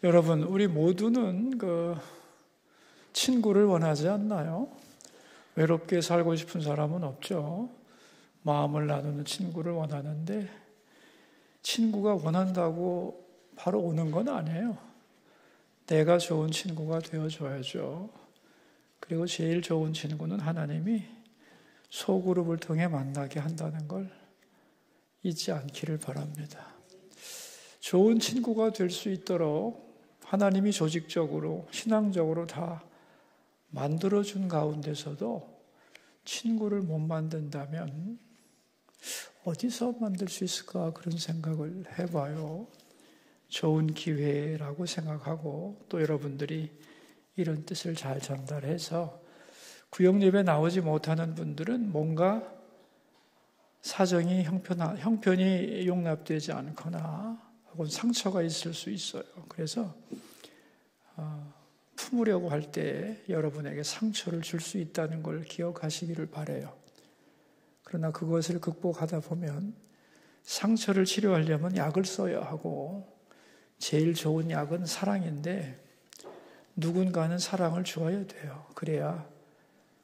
여러분, 우리 모두는 친구를 원하지 않나요? 외롭게 살고 싶은 사람은 없죠. 마음을 나누는 친구를 원하는데 친구가 원한다고 바로 오는 건 아니에요. 내가 좋은 친구가 되어줘야죠. 그리고 제일 좋은 친구는 하나님이 소그룹을 통해 만나게 한다는 걸 잊지 않기를 바랍니다. 좋은 친구가 될 수 있도록 하나님이 조직적으로, 신앙적으로 다 만들어준 가운데서도 친구를 못 만든다면 어디서 만들 수 있을까 그런 생각을 해봐요. 좋은 기회라고 생각하고 또 여러분들이 이런 뜻을 잘 전달해서 구역예배 나오지 못하는 분들은 뭔가 사정이 형편이 용납되지 않거나 혹은 상처가 있을 수 있어요. 그래서 품으려고 할 때 여러분에게 상처를 줄 수 있다는 걸 기억하시기를 바라요. 그러나 그것을 극복하다 보면 상처를 치료하려면 약을 써야 하고 제일 좋은 약은 사랑인데 누군가는 사랑을 주어야 돼요. 그래야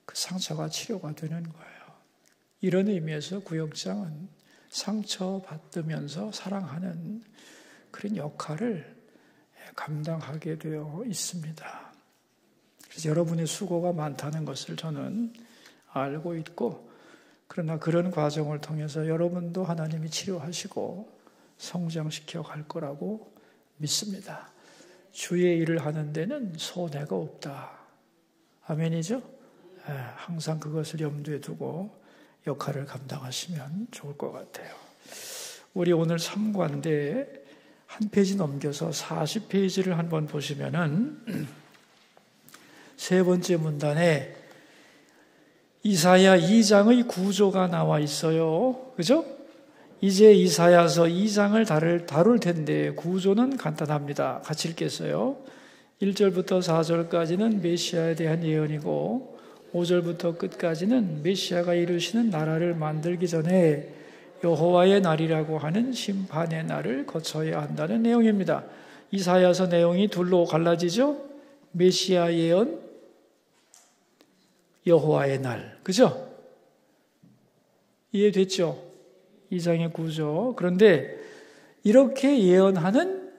그 상처가 치료가 되는 거예요. 이런 의미에서 구역장은 상처받으면서 사랑하는 그런 역할을 감당하게 되어 있습니다. 그래서 여러분의 수고가 많다는 것을 저는 알고 있고, 그러나 그런 과정을 통해서 여러분도 하나님이 치료하시고 성장시켜 갈 거라고 믿습니다. 주의 일을 하는 데는 손해가 없다. 아멘이죠? 항상 그것을 염두에 두고 역할을 감당하시면 좋을 것 같아요. 우리 오늘 3과인데 한 페이지 넘겨서 40페이지를 한번 보시면은 세 번째 문단에 이사야 2장의 구조가 나와 있어요. 그죠? 이제 이사야서 2장을 다룰 텐데 구조는 간단합니다. 같이 읽겠어요. 1절부터 4절까지는 메시아에 대한 예언이고 5절부터 끝까지는 메시아가 이루시는 나라를 만들기 전에 여호와의 날이라고 하는 심판의 날을 거쳐야 한다는 내용입니다. 이사야서 내용이 둘로 갈라지죠? 메시아 예언, 여호와의 날. 그죠? 이해됐죠? 2장의 구조. 그런데 이렇게 예언하는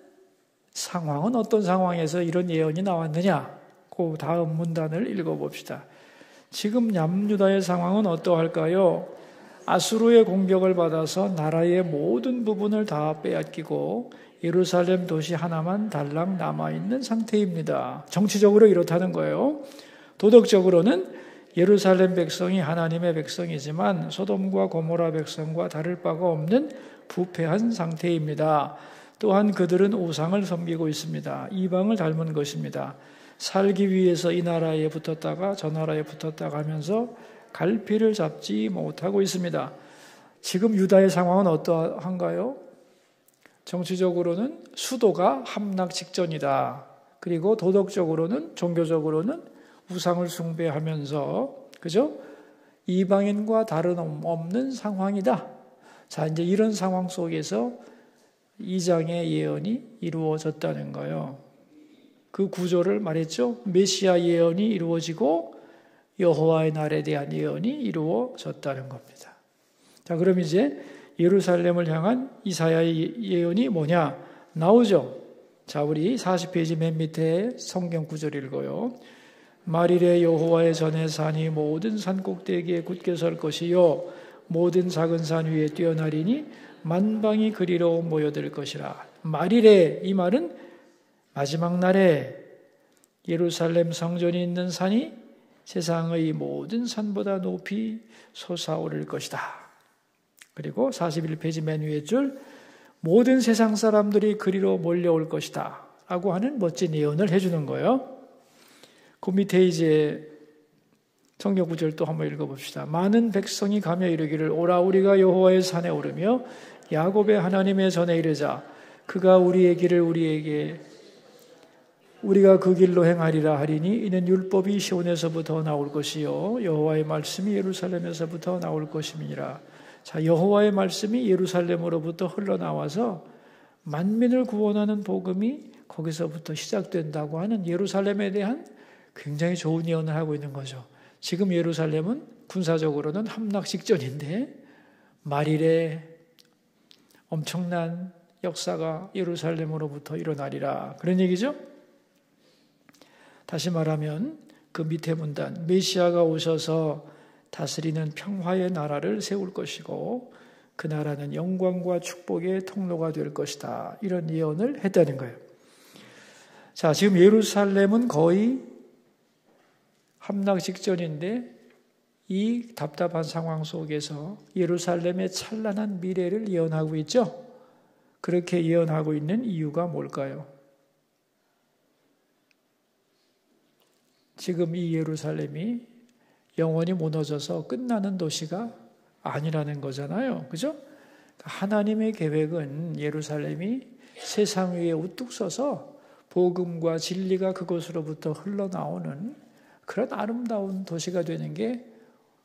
상황은 어떤 상황에서 이런 예언이 나왔느냐? 그 다음 문단을 읽어봅시다. 지금 남유다의 상황은 어떠할까요? 아수르의 공격을 받아서 나라의 모든 부분을 다 빼앗기고 예루살렘 도시 하나만 달랑 남아있는 상태입니다. 정치적으로 이렇다는 거예요. 도덕적으로는 예루살렘 백성이 하나님의 백성이지만 소돔과 고모라 백성과 다를 바가 없는 부패한 상태입니다. 또한 그들은 우상을 섬기고 있습니다. 이방을 닮은 것입니다. 살기 위해서 이 나라에 붙었다가 저 나라에 붙었다가 하면서 갈피를 잡지 못하고 있습니다. 지금 유다의 상황은 어떠한가요? 정치적으로는 수도가 함락 직전이다. 그리고 도덕적으로는, 종교적으로는 우상을 숭배하면서, 그죠? 이방인과 다름없는 상황이다. 자, 이제 이런 상황 속에서 2장의 예언이 이루어졌다는 거예요. 그 구조를 말했죠. 메시아 예언이 이루어지고 여호와의 날에 대한 예언이 이루어졌다는 겁니다. 자, 그럼 이제 예루살렘을 향한 이사야의 예언이 뭐냐? 나오죠. 자, 우리 40페이지 맨 밑에 성경 구절 읽어요. 말일에 여호와의 전에 산이 모든 산 꼭대기에 굳게 설 것이요 모든 작은 산 위에 뛰어나리니 만방이 그리로 모여들 것이라. 말일에, 이 말은 마지막 날에 예루살렘 성전이 있는 산이 세상의 모든 산보다 높이 솟아오를 것이다. 그리고 41페이지 맨 위에 줄 모든 세상 사람들이 그리로 몰려올 것이다 라고 하는 멋진 예언을 해주는 거예요. 그 밑에 이제 성경 구절 또 한번 읽어봅시다. 많은 백성이 가며 이르기를 오라 우리가 여호와의 산에 오르며 야곱의 하나님의 전에 이르자. 그가 우리의 길을 우리가 그 길로 행하리라 하리니 이는 율법이 시온에서부터 나올 것이요 여호와의 말씀이 예루살렘에서부터 나올 것임이니라. 자, 여호와의 말씀이 예루살렘으로부터 흘러나와서 만민을 구원하는 복음이 거기서부터 시작된다고 하는 예루살렘에 대한 굉장히 좋은 예언을 하고 있는 거죠. 지금 예루살렘은 군사적으로는 함락 직전인데 말일에 엄청난 역사가 예루살렘으로부터 일어나리라. 그런 얘기죠. 다시 말하면 그 밑에 문단, 메시아가 오셔서 다스리는 평화의 나라를 세울 것이고 그 나라는 영광과 축복의 통로가 될 것이다. 이런 예언을 했다는 거예요. 자, 지금 예루살렘은 거의 함락 직전인데 이 답답한 상황 속에서 예루살렘의 찬란한 미래를 예언하고 있죠. 그렇게 예언하고 있는 이유가 뭘까요? 지금 이 예루살렘이 영원히 무너져서 끝나는 도시가 아니라는 거잖아요. 그죠? 하나님의 계획은 예루살렘이 세상 위에 우뚝 서서 복음과 진리가 그곳으로부터 흘러나오는 그런 아름다운 도시가 되는 게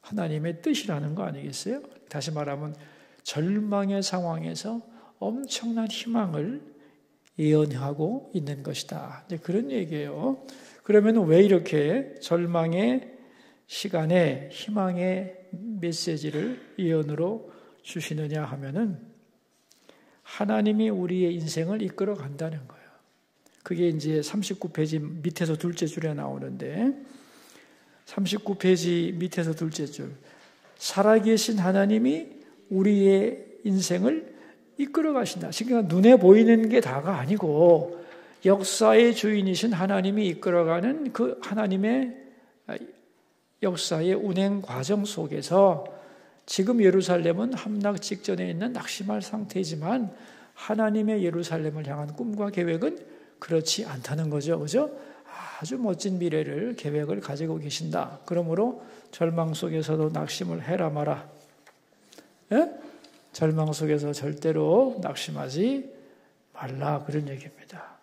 하나님의 뜻이라는 거 아니겠어요? 다시 말하면 절망의 상황에서 엄청난 희망을 예언하고 있는 것이다. 그런 얘기예요. 그러면 왜 이렇게 절망의 시간에 희망의 메시지를 예언으로 주시느냐 하면은 하나님이 우리의 인생을 이끌어 간다는 거예요. 그게 이제 39페이지 밑에서 둘째 줄에 나오는데 39페이지 밑에서 둘째 줄, 살아계신 하나님이 우리의 인생을 이끌어 가신다. 그러니까 눈에 보이는 게 다가 아니고 역사의 주인이신 하나님이 이끌어가는 그 하나님의 역사의 운행 과정 속에서 지금 예루살렘은 함락 직전에 있는 낙심할 상태이지만 하나님의 예루살렘을 향한 꿈과 계획은 그렇지 않다는 거죠. 그죠? 아주 멋진 미래를 계획을 가지고 계신다. 그러므로 절망 속에서도 낙심을 해라 마라. 예? 절망 속에서 절대로 낙심하지 말라. 그런 얘기입니다.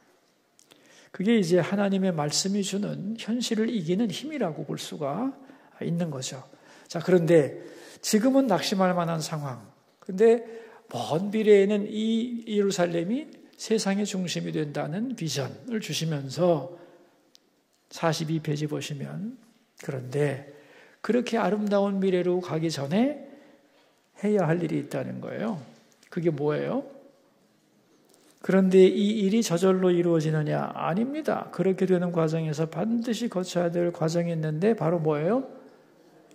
그게 이제 하나님의 말씀이 주는 현실을 이기는 힘이라고 볼 수가 있는 거죠. 자, 그런데 지금은 낙심할 만한 상황. 근데 먼 미래에는 이 예루살렘이 세상의 중심이 된다는 비전을 주시면서 42페이지 보시면 그런데 그렇게 아름다운 미래로 가기 전에 해야 할 일이 있다는 거예요. 그게 뭐예요? 그런데 이 일이 저절로 이루어지느냐? 아닙니다. 그렇게 되는 과정에서 반드시 거쳐야 될 과정이 있는데 바로 뭐예요?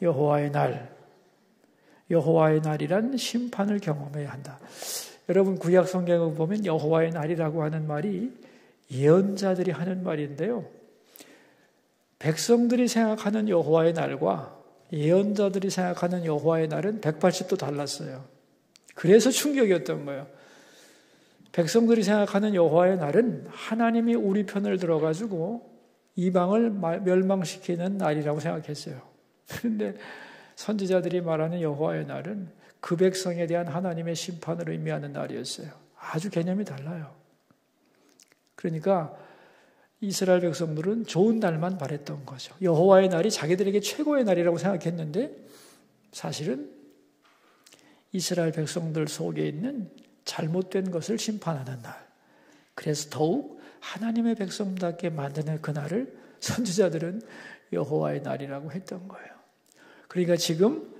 여호와의 날. 여호와의 날이란 심판을 경험해야 한다. 여러분 구약 성경을 보면 여호와의 날이라고 하는 말이 예언자들이 하는 말인데요. 백성들이 생각하는 여호와의 날과 예언자들이 생각하는 여호와의 날은 180도 달랐어요. 그래서 충격이었던 거예요. 백성들이 생각하는 여호와의 날은 하나님이 우리 편을 들어가지고 이방을 멸망시키는 날이라고 생각했어요. 그런데 선지자들이 말하는 여호와의 날은 그 백성에 대한 하나님의 심판을 의미하는 날이었어요. 아주 개념이 달라요. 그러니까 이스라엘 백성들은 좋은 날만 바랬던 거죠. 여호와의 날이 자기들에게 최고의 날이라고 생각했는데 사실은 이스라엘 백성들 속에 있는 잘못된 것을 심판하는 날. 그래서 더욱 하나님의 백성답게 만드는 그 날을 선지자들은 여호와의 날이라고 했던 거예요. 그러니까 지금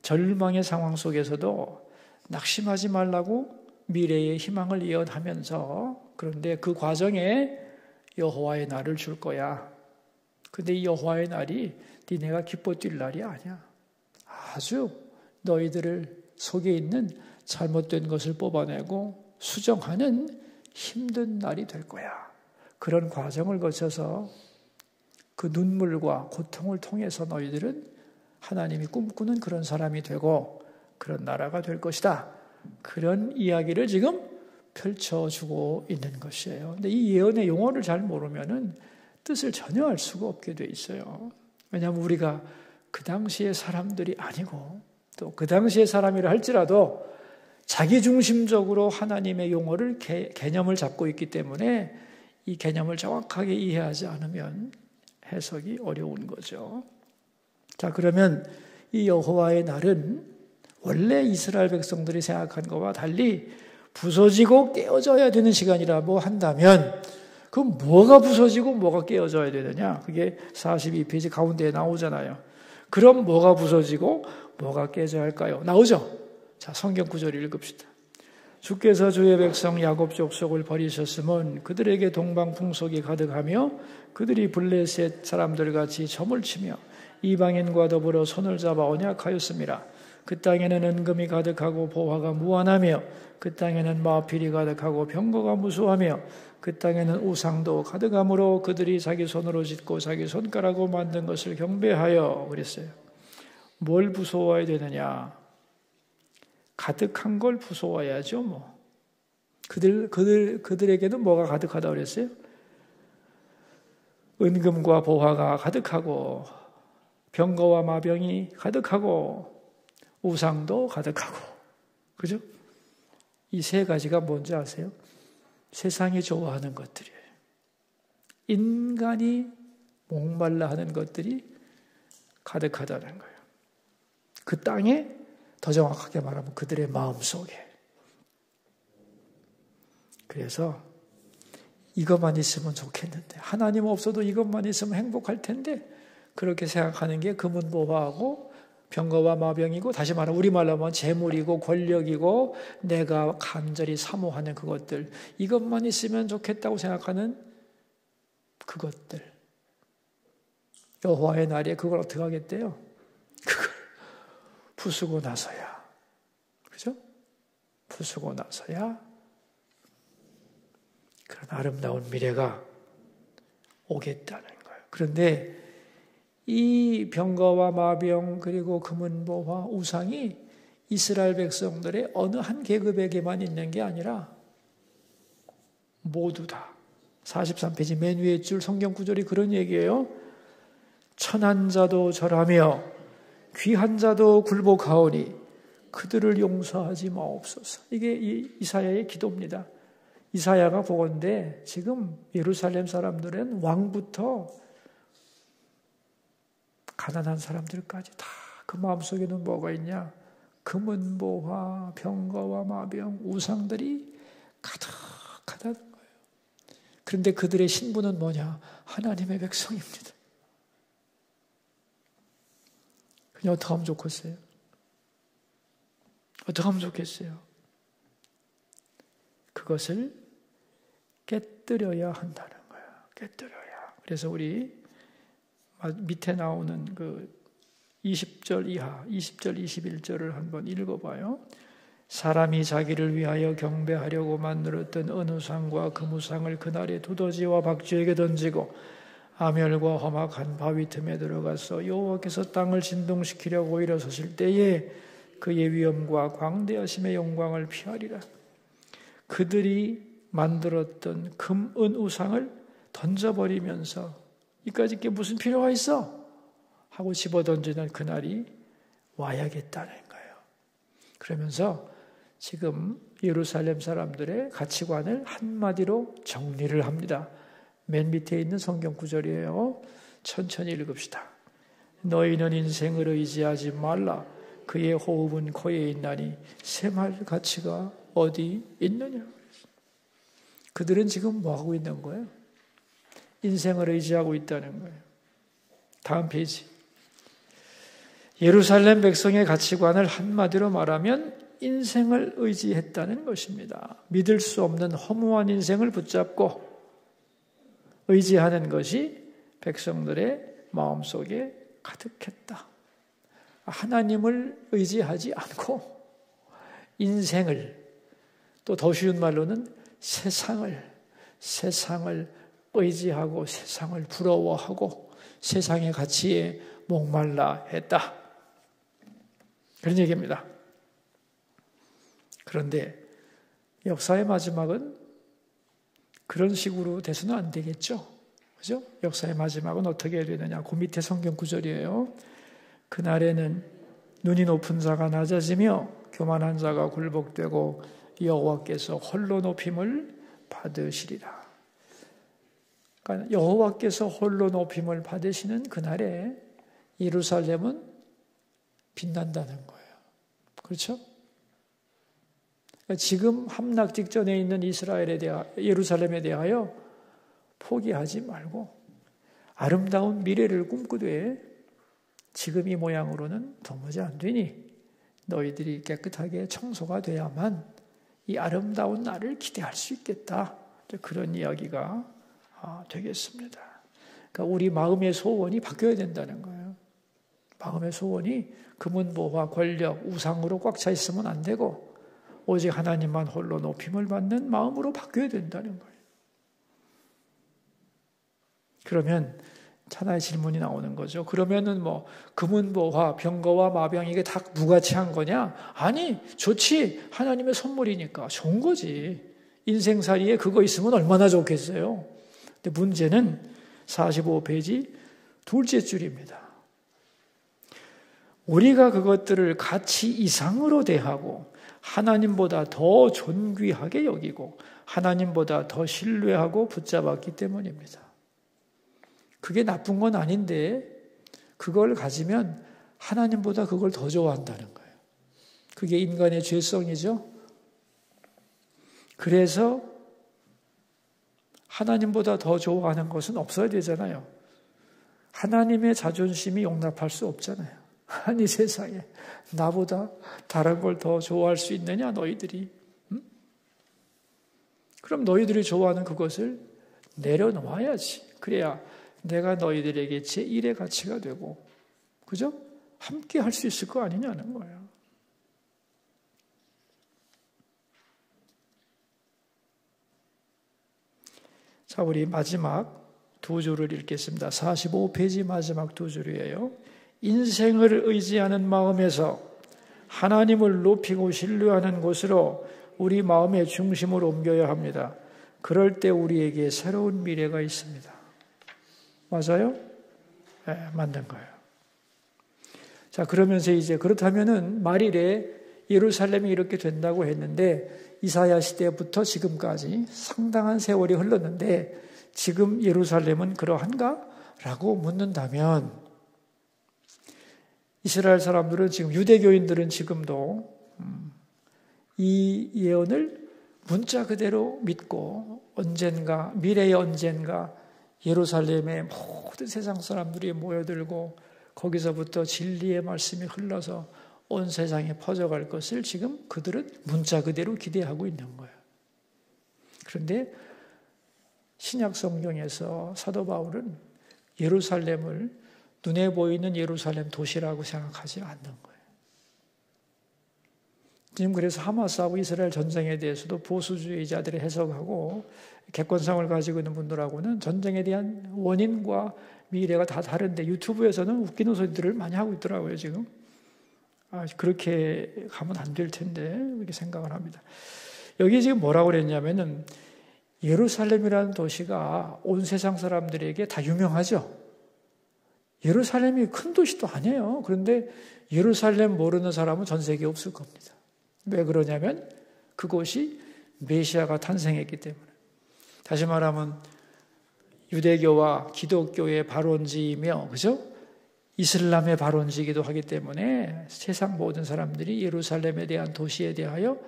절망의 상황 속에서도 낙심하지 말라고 미래의 희망을 예언하면서 그런데 그 과정에 여호와의 날을 줄 거야. 근데 이 여호와의 날이 니네가 기뻐 뛸 날이 아니야. 아주 너희들을 속에 있는 잘못된 것을 뽑아내고 수정하는 힘든 날이 될 거야. 그런 과정을 거쳐서 그 눈물과 고통을 통해서 너희들은 하나님이 꿈꾸는 그런 사람이 되고 그런 나라가 될 것이다. 그런 이야기를 지금 펼쳐주고 있는 것이에요. 근데 이 예언의 용어를 잘 모르면은 뜻을 전혀 알 수가 없게 돼 있어요. 왜냐하면 우리가 그 당시의 사람들이 아니고 또 그 당시의 사람이라 할지라도 자기중심적으로 하나님의 용어를 개념을 잡고 있기 때문에 이 개념을 정확하게 이해하지 않으면 해석이 어려운 거죠. 자, 그러면 이 여호와의 날은 원래 이스라엘 백성들이 생각한 것과 달리 부서지고 깨어져야 되는 시간이라고 한다면 그럼 뭐가 부서지고 뭐가 깨어져야 되느냐? 그게 42페이지 가운데에 나오잖아요. 그럼 뭐가 부서지고 뭐가 깨져야 할까요? 나오죠? 자, 성경 구절 읽읍시다. 주께서 주의 백성 야곱 족속을 버리셨으면 그들에게 동방풍속이 가득하며 그들이 블레셋 사람들같이 점을 치며 이방인과 더불어 손을 잡아 언약하였습니다. 그 땅에는 은금이 가득하고 보화가 무한하며 그 땅에는 마필이 가득하고 병거가 무수하며 그 땅에는 우상도 가득하므로 그들이 자기 손으로 짓고 자기 손가락으로 만든 것을 경배하여 그랬어요. 뭘 부수어야 되느냐? 가득한 걸 부수어야죠, 뭐. 그들에게는 뭐가 가득하다 그랬어요? 은금과 보화가 가득하고 병거와 마병이 가득하고 우상도 가득하고. 그죠? 이 세 가지가 뭔지 아세요? 세상이 좋아하는 것들이에요. 인간이 목말라 하는 것들이 가득하다는 거예요. 그 땅에 더 정확하게 말하면 그들의 마음속에. 그래서 이것만 있으면 좋겠는데 하나님 없어도 이것만 있으면 행복할 텐데 그렇게 생각하는 게 금은보화하고 병거와 마병이고 다시 말하면 우리말로 하면 재물이고 권력이고 내가 간절히 사모하는 그것들 이것만 있으면 좋겠다고 생각하는 그것들 여호와의 날에 그걸 어떻게 하겠대요? 그걸 부수고 나서야 그죠? 부수고 나서야 그런 아름다운 미래가 오겠다는 거예요. 그런데 이 병거와 마병 그리고 금은보화 우상이 이스라엘 백성들의 어느 한 계급에게만 있는 게 아니라 모두 다 43페이지 맨 위에 줄 성경 구절이 그런 얘기예요. 천한 자도 절하며 귀한 자도 굴복하오니 그들을 용서하지 마옵소서. 이게 이사야의 기도입니다. 이사야가 보건대 지금 예루살렘 사람들은 왕부터 가난한 사람들까지 다 그 마음속에는 뭐가 있냐? 금은보화, 병거와 마병, 우상들이 가득하다는 거예요. 그런데 그들의 신분은 뭐냐? 하나님의 백성입니다. 그냥 어떻게 하면 좋겠어요? 어떻게 하면 좋겠어요? 그것을 깨뜨려야 한다는 거예요. 깨뜨려야. 그래서 우리 밑에 나오는 그 20절 이하, 20절, 21절을 한번 읽어봐요. 사람이 자기를 위하여 경배하려고 만들었던 은우상과 금우상을 그날에 두더지와 박쥐에게 던지고 아멸과 험악한 바위 틈에 들어가서 여호와께서 땅을 진동시키려고 일어서실 때에 그의 위엄과 광대하심의 영광을 피하리라. 그들이 만들었던 금, 은, 우상을 던져버리면서 이까짓 게 무슨 필요가 있어? 하고 집어던지는 그날이 와야겠다는 거예요. 그러면서 지금 예루살렘 사람들의 가치관을 한마디로 정리를 합니다. 맨 밑에 있는 성경 구절이에요. 천천히 읽읍시다. 너희는 인생을 의지하지 말라. 그의 호흡은 코에 있나니 새말 가치가 어디 있느냐. 그들은 지금 뭐하고 있는 거예요? 인생을 의지하고 있다는 거예요. 다음 페이지. 예루살렘 백성의 가치관을 한마디로 말하면 인생을 의지했다는 것입니다. 믿을 수 없는 허무한 인생을 붙잡고 의지하는 것이 백성들의 마음속에 가득했다. 하나님을 의지하지 않고 인생을 또 더 쉬운 말로는 세상을 의지하고 세상을 부러워하고 세상의 가치에 목말라 했다. 그런 얘기입니다. 그런데 역사의 마지막은 그런 식으로 돼서는 안 되겠죠. 그죠? 역사의 마지막은 어떻게 해야 되느냐. 그 밑에 성경 구절이에요. 그날에는 눈이 높은 자가 낮아지며 교만한 자가 굴복되고 여호와께서 홀로 높임을 받으시리라. 그러니까 여호와께서 홀로 높임을 받으시는 그날에 예루살렘은 빛난다는 거예요. 그렇죠? 지금 함락 직전에 있는 예루살렘에 대하여 포기하지 말고 아름다운 미래를 꿈꾸되 지금 이 모양으로는 도무지 안 되니 너희들이 깨끗하게 청소가 돼야만 이 아름다운 날을 기대할 수 있겠다. 그런 이야기가 되겠습니다. 그러니까 우리 마음의 소원이 바뀌어야 된다는 거예요. 마음의 소원이 금은보화, 권력, 우상으로 꽉 차 있으면 안 되고 오직 하나님만 홀로 높임을 받는 마음으로 바뀌어야 된다는 거예요. 그러면 하나의 질문이 나오는 거죠. 그러면은 뭐 금은보화, 병거와 마병 이게 다 무가치한 거냐? 아니, 좋지. 하나님의 선물이니까 좋은 거지. 인생살이에 그거 있으면 얼마나 좋겠어요. 근데 문제는 45페이지 둘째 줄입니다. 우리가 그것들을 가치 이상으로 대하고 하나님보다 더 존귀하게 여기고 하나님보다 더 신뢰하고 붙잡았기 때문입니다. 그게 나쁜 건 아닌데 그걸 가지면 하나님보다 그걸 더 좋아한다는 거예요. 그게 인간의 죄성이죠. 그래서 하나님보다 더 좋아하는 것은 없어야 되잖아요. 하나님의 자존심이 용납할 수 없잖아요. 아니 세상에 나보다 다른 걸 더 좋아할 수 있느냐 너희들이. 응? 그럼 너희들이 좋아하는 그것을 내려놓아야지. 그래야 내가 너희들에게 제1의 가치가 되고 그죠? 함께 할 수 있을 거 아니냐는 거예요. 자, 우리 마지막 두 줄을 읽겠습니다. 45페이지 마지막 두 줄이에요. 인생을 의지하는 마음에서 하나님을 높이고 신뢰하는 곳으로 우리 마음의 중심을 옮겨야 합니다. 그럴 때 우리에게 새로운 미래가 있습니다. 맞아요? 네, 맞는 거예요. 자, 그러면서 이제 그렇다면은 말일에 예루살렘이 이렇게 된다고 했는데 이사야 시대부터 지금까지 상당한 세월이 흘렀는데 지금 예루살렘은 그러한가? 라고 묻는다면 이스라엘 사람들은 지금 유대교인들은 지금도 이 예언을 문자 그대로 믿고 언젠가 미래의 언젠가 예루살렘에 모든 세상 사람들이 모여들고 거기서부터 진리의 말씀이 흘러서 온 세상에 퍼져갈 것을 지금 그들은 문자 그대로 기대하고 있는 거예요. 그런데 신약 성경에서 사도 바울은 예루살렘을 눈에 보이는 예루살렘 도시라고 생각하지 않는 거예요. 지금 그래서 하마스하고 이스라엘 전쟁에 대해서도 보수주의자들이 해석하고 객관성을 가지고 있는 분들하고는 전쟁에 대한 원인과 미래가 다 다른데 유튜브에서는 웃기는 소리들을 많이 하고 있더라고요, 지금. 그렇게 가면 안 될 텐데, 이렇게 생각을 합니다. 여기 지금 뭐라고 그랬냐면은 예루살렘이라는 도시가 온 세상 사람들에게 다 유명하죠. 예루살렘이 큰 도시도 아니에요. 그런데 예루살렘 모르는 사람은 전 세계에 없을 겁니다. 왜 그러냐면 그곳이 메시아가 탄생했기 때문에. 다시 말하면 유대교와 기독교의 발원지이며 그죠? 이슬람의 발원지이기도 하기 때문에 세상 모든 사람들이 예루살렘에 대한 도시에 대하여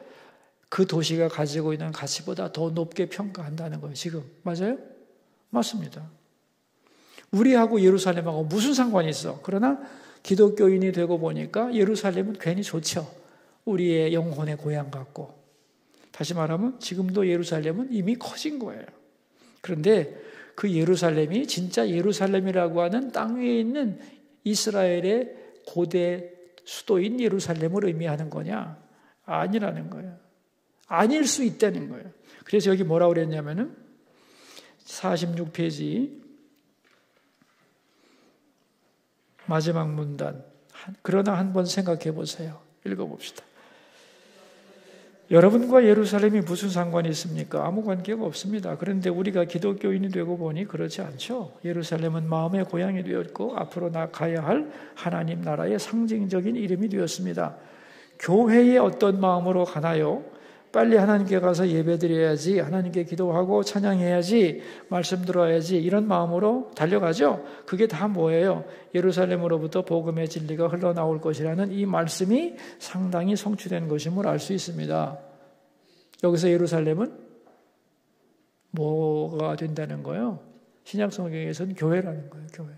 그 도시가 가지고 있는 가치보다 더 높게 평가한다는 거예요. 지금 맞아요? 맞습니다. 우리하고 예루살렘하고 무슨 상관이 있어? 그러나 기독교인이 되고 보니까 예루살렘은 괜히 좋죠. 우리의 영혼의 고향 같고. 다시 말하면 지금도 예루살렘은 이미 커진 거예요. 그런데 그 예루살렘이 진짜 예루살렘이라고 하는 땅 위에 있는 이스라엘의 고대 수도인 예루살렘을 의미하는 거냐? 아니라는 거예요. 아닐 수 있다는 거예요. 그래서 여기 뭐라고 그랬냐면은 46페이지 마지막 문단. 그러나 한번 생각해 보세요. 읽어봅시다. 여러분과 예루살렘이 무슨 상관이 있습니까? 아무 관계가 없습니다. 그런데 우리가 기독교인이 되고 보니 그렇지 않죠. 예루살렘은 마음의 고향이 되었고 앞으로 나가야 할 하나님 나라의 상징적인 이름이 되었습니다. 교회에 어떤 마음으로 가나요? 빨리 하나님께 가서 예배드려야지, 하나님께 기도하고 찬양해야지, 말씀 들어야지 이런 마음으로 달려가죠. 그게 다 뭐예요? 예루살렘으로부터 복음의 진리가 흘러나올 것이라는 이 말씀이 상당히 성취된 것임을 알 수 있습니다. 여기서 예루살렘은 뭐가 된다는 거예요? 신약 성경에서는 교회라는 거예요. 교회.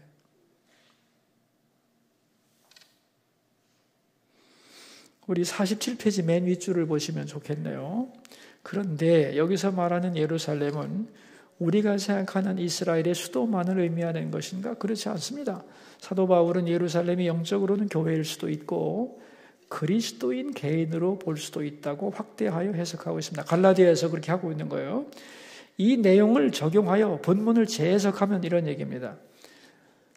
우리 47페이지 맨 윗줄을 보시면 좋겠네요. 그런데 여기서 말하는 예루살렘은 우리가 생각하는 이스라엘의 수도만을 의미하는 것인가? 그렇지 않습니다. 사도 바울은 예루살렘이 영적으로는 교회일 수도 있고 그리스도인 개인으로 볼 수도 있다고 확대하여 해석하고 있습니다. 갈라디아에서 그렇게 하고 있는 거예요. 이 내용을 적용하여 본문을 재해석하면 이런 얘기입니다.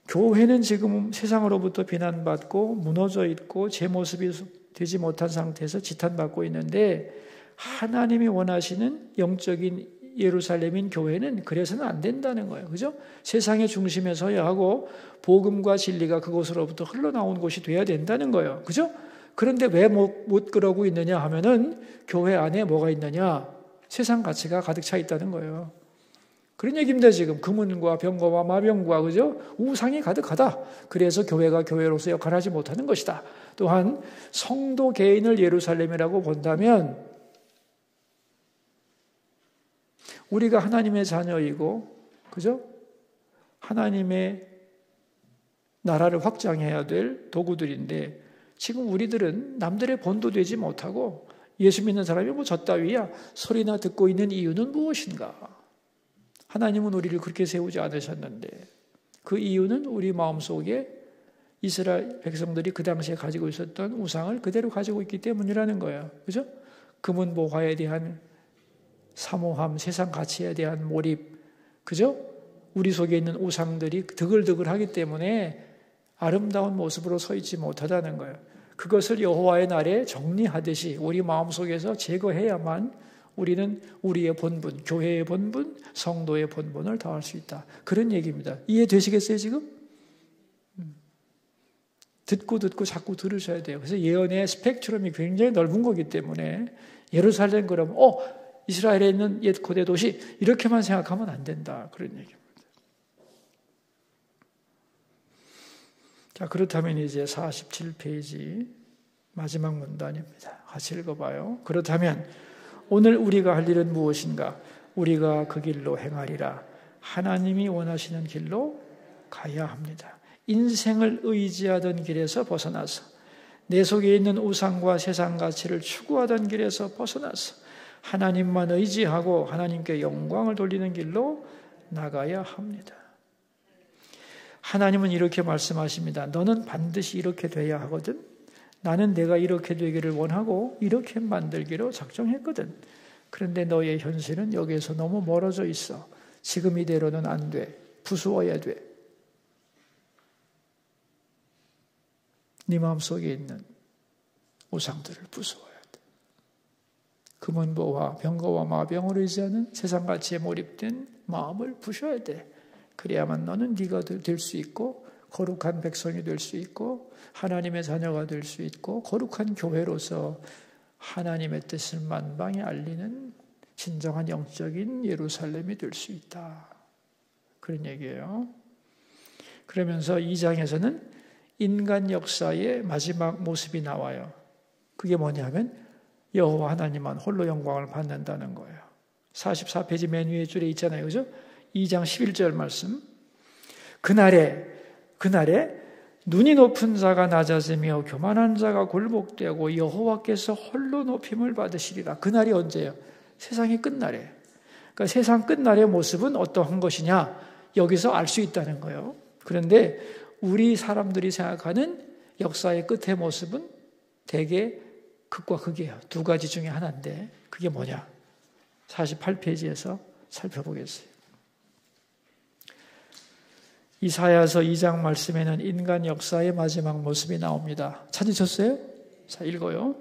교회는 지금 세상으로부터 비난받고 무너져 있고 제 모습이 되지 못한 상태에서 지탄받고 있는데 하나님이 원하시는 영적인 예루살렘인 교회는 그래서는 안 된다는 거예요. 그죠? 세상의 중심에 서야 하고 복음과 진리가 그곳으로부터 흘러나온 곳이 돼야 된다는 거예요. 그죠? 그런데 왜 못 그러고 있느냐 하면은 교회 안에 뭐가 있느냐? 세상 가치가 가득 차 있다는 거예요. 그런 얘기입니다. 지금 금은과 병거와 마병과 그죠? 우상이 가득하다. 그래서 교회가 교회로서 역할을 하지 못하는 것이다. 또한 성도 개인을 예루살렘이라고 본다면 우리가 하나님의 자녀이고 그죠? 하나님의 나라를 확장해야 될 도구들인데 지금 우리들은 남들의 본도 되지 못하고 예수 믿는 사람이 뭐 저 따위야 소리나 듣고 있는 이유는 무엇인가? 하나님은 우리를 그렇게 세우지 않으셨는데 그 이유는 우리 마음속에 이스라엘 백성들이 그 당시에 가지고 있었던 우상을 그대로 가지고 있기 때문이라는 거예요. 그죠? 금은보화에 대한 사모함, 세상 가치에 대한 몰입, 그죠? 우리 속에 있는 우상들이 드글드글하기 때문에 아름다운 모습으로 서 있지 못하다는 거예요. 그것을 여호와의 날에 정리하듯이 우리 마음속에서 제거해야만 우리는 우리의 본분, 교회의 본분, 성도의 본분을 다할 수 있다. 그런 얘기입니다. 이해되시겠어요 지금? 듣고 자꾸 들으셔야 돼요. 그래서 예언의 스펙트럼이 굉장히 넓은 거기 때문에 예루살렘 그러면 이스라엘에 있는 옛 고대 도시 이렇게만 생각하면 안 된다. 그런 얘기입니다. 자, 그렇다면 이제 47페이지 마지막 문단입니다. 같이 읽어봐요. 그렇다면 오늘 우리가 할 일은 무엇인가? 우리가 그 길로 행하리라. 하나님이 원하시는 길로 가야 합니다. 인생을 의지하던 길에서 벗어나서 내 속에 있는 우상과 세상 가치를 추구하던 길에서 벗어나서 하나님만 의지하고 하나님께 영광을 돌리는 길로 나가야 합니다. 하나님은 이렇게 말씀하십니다. 너는 반드시 이렇게 돼야 하거든. 나는 내가 이렇게 되기를 원하고 이렇게 만들기로 작정했거든. 그런데 너의 현실은 여기에서 너무 멀어져 있어. 지금 이대로는 안 돼. 부수어야 돼. 네 마음속에 있는 우상들을 부수어야 돼. 금은보화, 병거와 마병을 의지하는 세상 가치에 몰입된 마음을 부셔야 돼. 그래야만 너는 네가 될 수 있고 거룩한 백성이 될 수 있고 하나님의 자녀가 될 수 있고 거룩한 교회로서 하나님의 뜻을 만방에 알리는 진정한 영적인 예루살렘이 될 수 있다. 그런 얘기예요. 그러면서 2장에서는 인간 역사의 마지막 모습이 나와요. 그게 뭐냐면 여호와 하나님만 홀로 영광을 받는다는 거예요. 44페이지 맨 위에 줄에 있잖아요. 그죠? 2장 11절 말씀. 그날에 눈이 높은 자가 낮아지며 교만한 자가 굴복되고 여호와께서 홀로 높임을 받으시리라. 그날이 언제예요? 세상의 끝날에. 그러니까 세상 끝날의 모습은 어떠한 것이냐? 여기서 알 수 있다는 거예요. 그런데 우리 사람들이 생각하는 역사의 끝의 모습은 대개 극과 극이에요. 두 가지 중에 하나인데 그게 뭐냐? 48페이지에서 살펴보겠어요. 이사야서 2장 말씀에는 인간 역사의 마지막 모습이 나옵니다. 찾으셨어요? 자, 읽어요.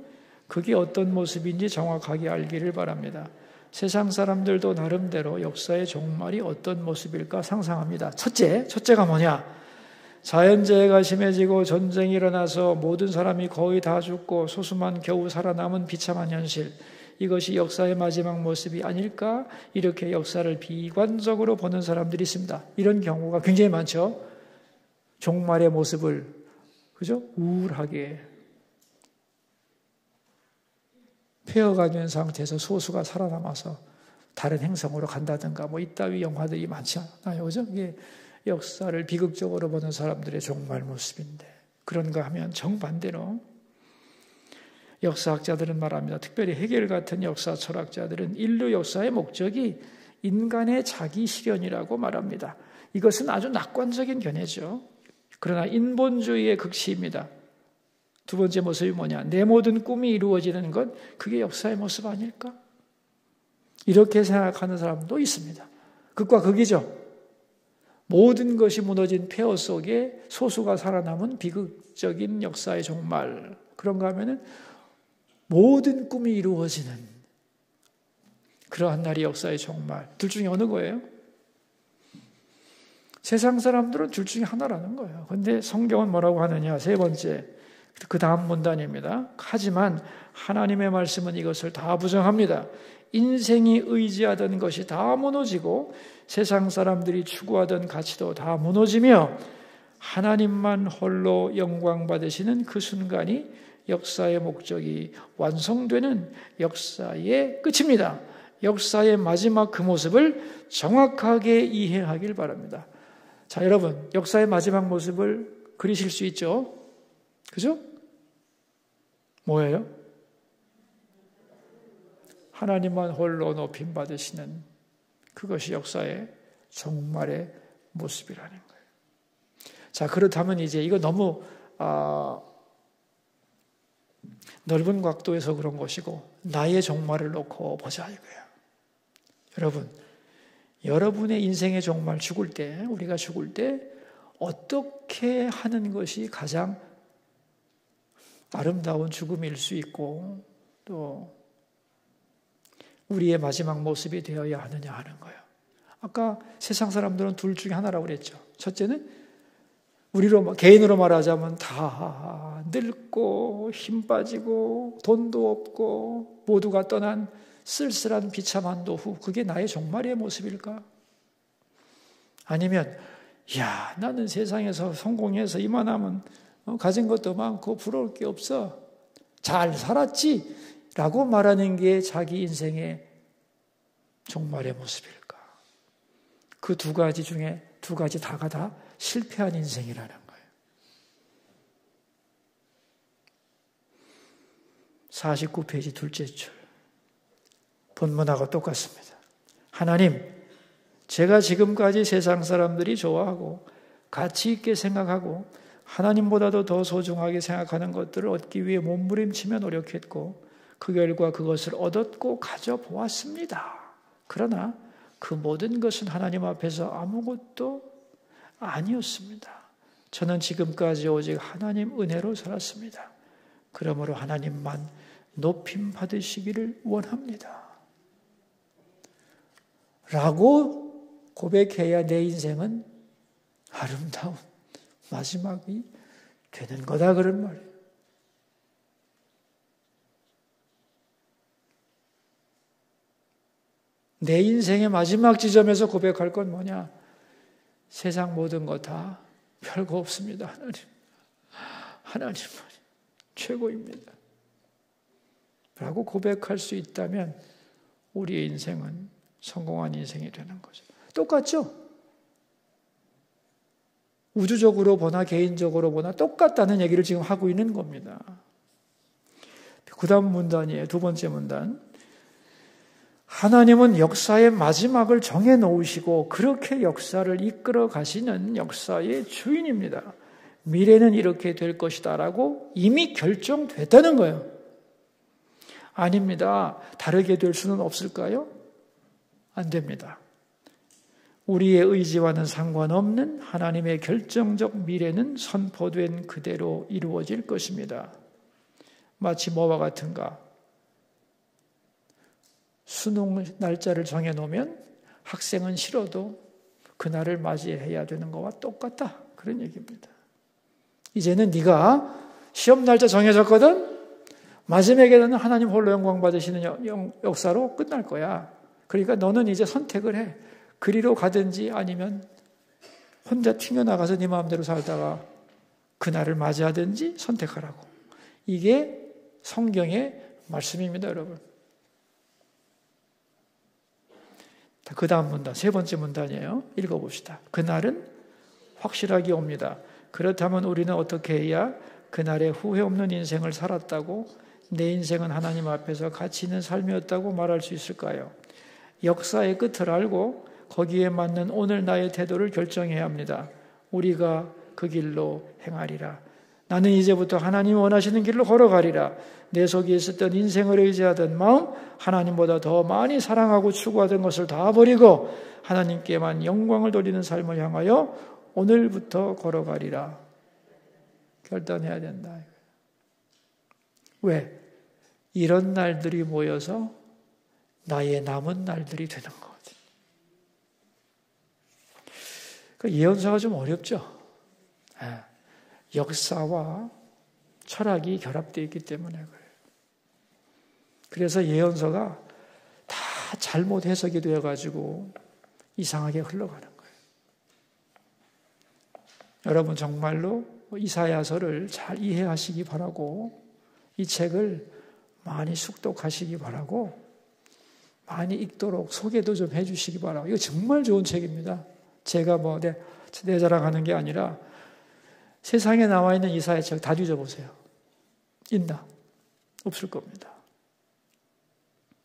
그게 어떤 모습인지 정확하게 알기를 바랍니다. 세상 사람들도 나름대로 역사의 종말이 어떤 모습일까 상상합니다. 첫째가 뭐냐? 자연재해가 심해지고 전쟁이 일어나서 모든 사람이 거의 다 죽고 소수만 겨우 살아남은 비참한 현실. 이것이 역사의 마지막 모습이 아닐까? 이렇게 역사를 비관적으로 보는 사람들이 있습니다. 이런 경우가 굉장히 많죠. 종말의 모습을 그죠? 우울하게 폐허가 된 상태에서 소수가 살아남아서 다른 행성으로 간다든가 뭐 이따위 영화들이 많지 않아요. 그죠? 이게 역사를 비극적으로 보는 사람들의 종말 모습인데, 그런가 하면 정반대로 역사학자들은 말합니다. 특별히 헤겔 같은 역사 철학자들은 인류 역사의 목적이 인간의 자기 실현이라고 말합니다. 이것은 아주 낙관적인 견해죠. 그러나 인본주의의 극치입니다. 두 번째 모습이 뭐냐? 내 모든 꿈이 이루어지는 것, 그게 역사의 모습 아닐까? 이렇게 생각하는 사람도 있습니다. 극과 극이죠. 모든 것이 무너진 폐허 속에 소수가 살아남은 비극적인 역사의 종말. 그런가 하면은 모든 꿈이 이루어지는 그러한 날이 역사의 종말. 둘 중에 어느 거예요? 세상 사람들은 둘 중에 하나라는 거예요. 그런데 성경은 뭐라고 하느냐? 세 번째, 그 다음 문단입니다. 하지만 하나님의 말씀은 이것을 다 부정합니다. 인생이 의지하던 것이 다 무너지고 세상 사람들이 추구하던 가치도 다 무너지며 하나님만 홀로 영광 받으시는 그 순간이 역사의 목적이 완성되는 역사의 끝입니다. 역사의 마지막 그 모습을 정확하게 이해하길 바랍니다. 자, 여러분, 역사의 마지막 모습을 그리실 수 있죠? 그죠? 뭐예요? 하나님만 홀로 높임 받으시는 그것이 역사의 종말의 모습이라는 거예요. 자, 그렇다면 이제 이거 너무 넓은 각도에서 그런 것이고 나의 종말을 놓고 보자 이거예요. 여러분, 여러분의 인생의 종말 죽을 때, 우리가 죽을 때 어떻게 하는 것이 가장 아름다운 죽음일 수 있고 또 우리의 마지막 모습이 되어야 하느냐 하는 거예요. 아까 세상 사람들은 둘 중에 하나라고 그랬죠. 첫째는 개인으로 말하자면 다 늙고 힘 빠지고 돈도 없고 모두가 떠난 쓸쓸한 비참한 노후, 그게 나의 종말의 모습일까? 아니면 야, 나는 세상에서 성공해서 이만하면 가진 것도 많고 부러울 게 없어, 잘 살았지 라고 말하는 게 자기 인생의 종말의 모습일까? 그 두 가지 중에 두 가지 다가 다 실패한 인생이라는 거예요. 49페이지 둘째 줄. 본문하고 똑같습니다. 하나님, 제가 지금까지 세상 사람들이 좋아하고 가치 있게 생각하고 하나님보다도 더 소중하게 생각하는 것들을 얻기 위해 몸부림치며 노력했고 그 결과 그것을 얻었고 가져보았습니다. 그러나 그 모든 것은 하나님 앞에서 아무것도 아니었습니다. 저는 지금까지 오직 하나님 은혜로 살았습니다. 그러므로 하나님만 높임 받으시기를 원합니다. 라고 고백해야 내 인생은 아름다운 마지막이 되는 거다, 그런 말이에요. 내 인생의 마지막 지점에서 고백할 건 뭐냐? 세상 모든 것 다 별거 없습니다. 하나님은 최고입니다. 라고 고백할 수 있다면 우리의 인생은 성공한 인생이 되는 거죠. 똑같죠? 우주적으로 보나 개인적으로 보나 똑같다는 얘기를 지금 하고 있는 겁니다. 그 다음 문단이에요. 두 번째 문단. 하나님은 역사의 마지막을 정해놓으시고 그렇게 역사를 이끌어 가시는 역사의 주인입니다. 미래는 이렇게 될 것이다 라고 이미 결정됐다는 거예요. 아닙니다. 다르게 될 수는 없을까요? 안 됩니다. 우리의 의지와는 상관없는 하나님의 결정적 미래는 선포된 그대로 이루어질 것입니다. 마치 뭐와 같은가? 수능 날짜를 정해놓으면 학생은 싫어도 그날을 맞이해야 되는 것과 똑같다. 그런 얘기입니다. 이제는 네가 시험 날짜 정해졌거든? 마지막에는 하나님 홀로 영광 받으시는 역사로 끝날 거야. 그러니까 너는 이제 선택을 해. 그리로 가든지 아니면 혼자 튕겨나가서 네 마음대로 살다가 그날을 맞이하든지 선택하라고. 이게 성경의 말씀입니다, 여러분. 그 다음 문단, 세 번째 문단이에요. 읽어봅시다. 그날은 확실하게 옵니다. 그렇다면 우리는 어떻게 해야 그날에 후회 없는 인생을 살았다고, 내 인생은 하나님 앞에서 가치 있는 삶이었다고 말할 수 있을까요? 역사의 끝을 알고 거기에 맞는 오늘 나의 태도를 결정해야 합니다. 우리가 그 길로 행하리라. 나는 이제부터 하나님이 원하시는 길로 걸어가리라. 내 속에 있었던 인생을 의지하던 마음, 하나님보다 더 많이 사랑하고 추구하던 것을 다 버리고 하나님께만 영광을 돌리는 삶을 향하여 오늘부터 걸어가리라. 결단해야 된다. 왜? 이런 날들이 모여서 나의 남은 날들이 되는 거거든요. 예언서가 좀 어렵죠. 역사와 철학이 결합되어 있기 때문에 그래요. 그래서 예언서가 다 잘못 해석이 되어가지고 이상하게 흘러가는 거예요. 여러분 정말로 이사야서를 잘 이해하시기 바라고 이 책을 많이 숙독하시기 바라고 많이 읽도록 소개도 좀 해주시기 바라고. 이거 정말 좋은 책입니다. 제가 내 자랑하는 게 아니라 세상에 나와 있는 이사야 책 다 뒤져보세요. 있나? 없을 겁니다.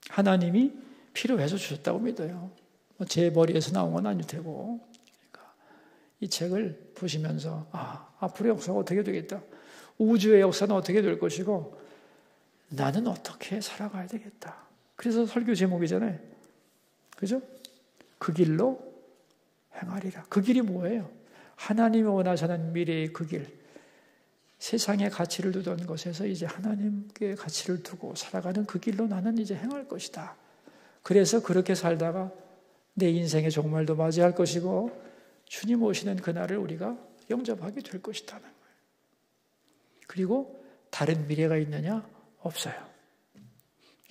하나님이 필요해서 주셨다고 믿어요. 제 머리에서 나온 건 아닐 테고. 그러니까 이 책을 보시면서 앞으로 역사가 어떻게 되겠다. 우주의 역사는 어떻게 될 것이고 나는 어떻게 살아가야 되겠다. 그래서 설교 제목이잖아요. 그죠? 그 길로 행하리라. 그 길이 뭐예요? 하나님이 원하시는 미래의 그 길. 세상의 가치를 두던 것에서 이제 하나님께 가치를 두고 살아가는 그 길로 나는 이제 행할 것이다. 그래서 그렇게 살다가 내 인생의 종말도 맞이할 것이고 주님 오시는 그날을 우리가 영접하게 될 것이다는 거예요. 그리고 다른 미래가 있느냐? 없어요.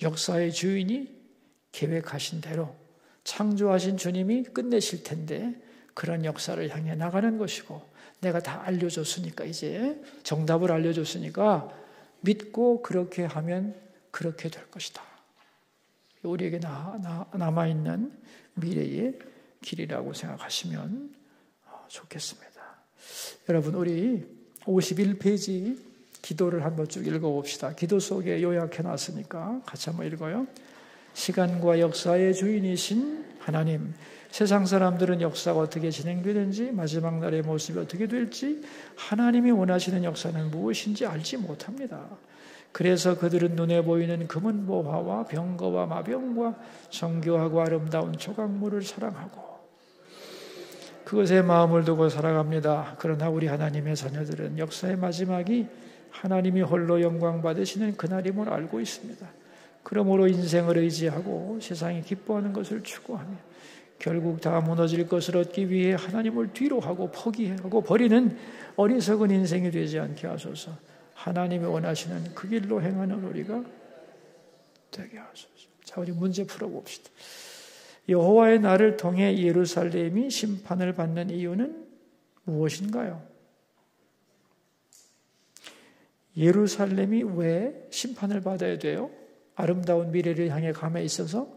역사의 주인이 계획하신 대로 창조하신 주님이 끝내실 텐데 그런 역사를 향해 나가는 것이고 내가 다 알려줬으니까 이제 정답을 알려줬으니까 믿고 그렇게 하면 그렇게 될 것이다. 우리에게 남아있는 미래의 길이라고 생각하시면 좋겠습니다. 여러분 우리 51페이지 기도를 한번 쭉 읽어봅시다. 기도 속에 요약해놨으니까 같이 한번 읽어요. 시간과 역사의 주인이신 하나님, 세상 사람들은 역사가 어떻게 진행되는지 마지막 날의 모습이 어떻게 될지 하나님이 원하시는 역사는 무엇인지 알지 못합니다. 그래서 그들은 눈에 보이는 금은 보화와 병거와 마병과 정교하고 아름다운 조각물을 사랑하고 그것에 마음을 두고 살아갑니다. 그러나 우리 하나님의 자녀들은 역사의 마지막이 하나님이 홀로 영광 받으시는 그날임을 알고 있습니다. 그러므로 인생을 의지하고 세상이 기뻐하는 것을 추구하며 결국 다 무너질 것을 얻기 위해 하나님을 뒤로 하고 포기하고 버리는 어리석은 인생이 되지 않게 하소서. 하나님이 원하시는 그 길로 행하는 우리가 되게 하소서. 자, 우리 문제 풀어봅시다. 여호와의 날을 통해 예루살렘이 심판을 받는 이유는 무엇인가요? 예루살렘이 왜 심판을 받아야 돼요? 아름다운 미래를 향해 감에 있어서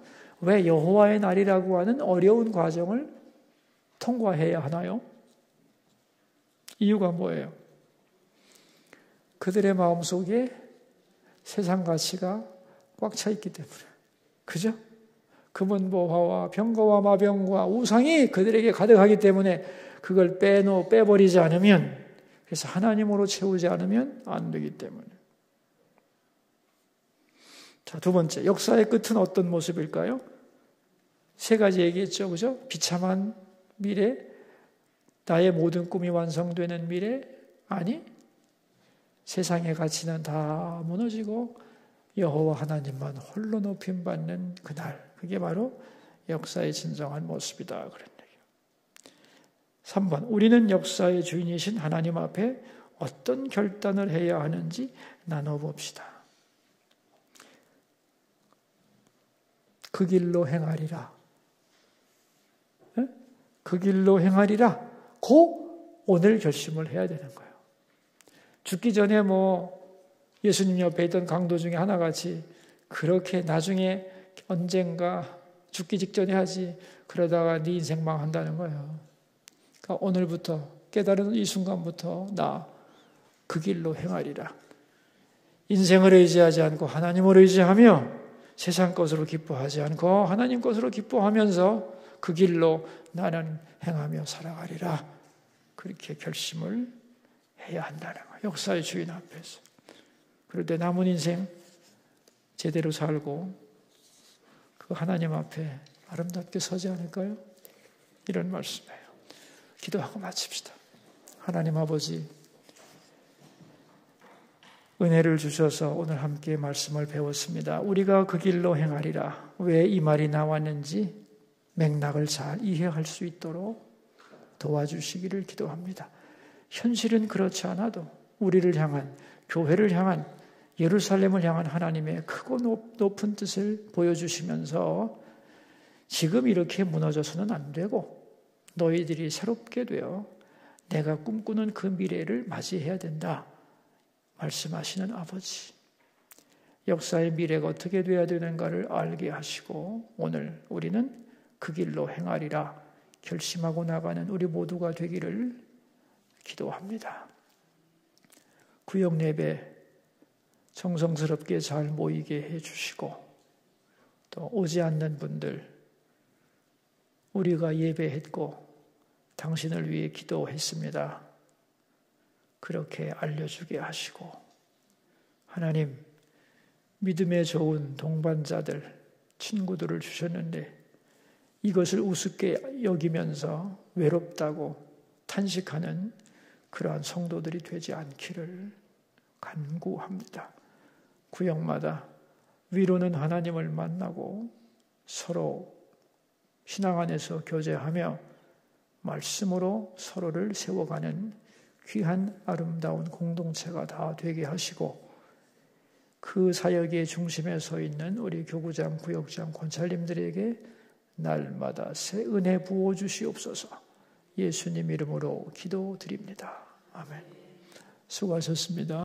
왜 여호와의 날이라고 하는 어려운 과정을 통과해야 하나요? 이유가 뭐예요? 그들의 마음속에 세상 가치가 꽉 차 있기 때문에. 그죠? 금은 보화와 병거와 마병과 우상이 그들에게 가득하기 때문에 그걸 빼버리지 않으면, 그래서 하나님으로 채우지 않으면 안 되기 때문에. 자, 두 번째, 역사의 끝은 어떤 모습일까요? 세 가지 얘기했죠, 그죠? 비참한 미래, 나의 모든 꿈이 완성되는 미래, 아니, 세상의 가치는 다 무너지고 여호와 하나님만 홀로 높임받는 그날, 그게 바로 역사의 진정한 모습이다. 그런 얘기예요. 3번, 우리는 역사의 주인이신 하나님 앞에 어떤 결단을 해야 하는지 나눠봅시다. 그 길로 행하리라. 그 길로 행하리라. 고 오늘 결심을 해야 되는 거예요. 죽기 전에 예수님 옆에 있던 강도 중에 하나같이 그렇게 나중에 언젠가 죽기 직전에 하지. 그러다가 네 인생 망한다는 거예요. 그러니까 오늘부터 깨달은 이 순간부터 나 그 길로 행하리라. 인생을 의지하지 않고 하나님을 의지하며 세상 것으로 기뻐하지 않고 하나님 것으로 기뻐하면서 그 길로 나는 행하며 살아가리라. 그렇게 결심을 해야 한다는 거예요. 역사의 주인 앞에서. 그럴 때 남은 인생 제대로 살고 그 하나님 앞에 아름답게 서지 않을까요? 이런 말씀이에요. 기도하고 마칩시다. 하나님 아버지, 은혜를 주셔서 오늘 함께 말씀을 배웠습니다. 우리가 그 길로 행하리라. 왜 이 말이 나왔는지 맥락을 잘 이해할 수 있도록 도와주시기를 기도합니다. 현실은 그렇지 않아도 우리를 향한, 교회를 향한, 예루살렘을 향한 하나님의 크고 높은 뜻을 보여주시면서 지금 이렇게 무너져서는 안 되고 너희들이 새롭게 되어 내가 꿈꾸는 그 미래를 맞이해야 된다 말씀하시는 아버지, 역사의 미래가 어떻게 되어야 되는가를 알게 하시고 오늘 우리는 그 길로 행하리라 결심하고 나가는 우리 모두가 되기를 기도합니다. 구역 예배 정성스럽게 잘 모이게 해주시고 또 오지 않는 분들, 우리가 예배했고 당신을 위해 기도했습니다. 그렇게 알려주게 하시고 하나님, 믿음에 좋은 동반자들, 친구들을 주셨는데 이것을 우습게 여기면서 외롭다고 탄식하는 그러한 성도들이 되지 않기를 간구합니다. 구역마다 위로는 하나님을 만나고 서로 신앙 안에서 교제하며 말씀으로 서로를 세워가는 귀한 아름다운 공동체가 다 되게 하시고 그 사역의 중심에 서 있는 우리 교구장, 구역장, 권찰님들에게 날마다 새 은혜 부어주시옵소서. 예수님 이름으로 기도드립니다. 아멘. 수고하셨습니다.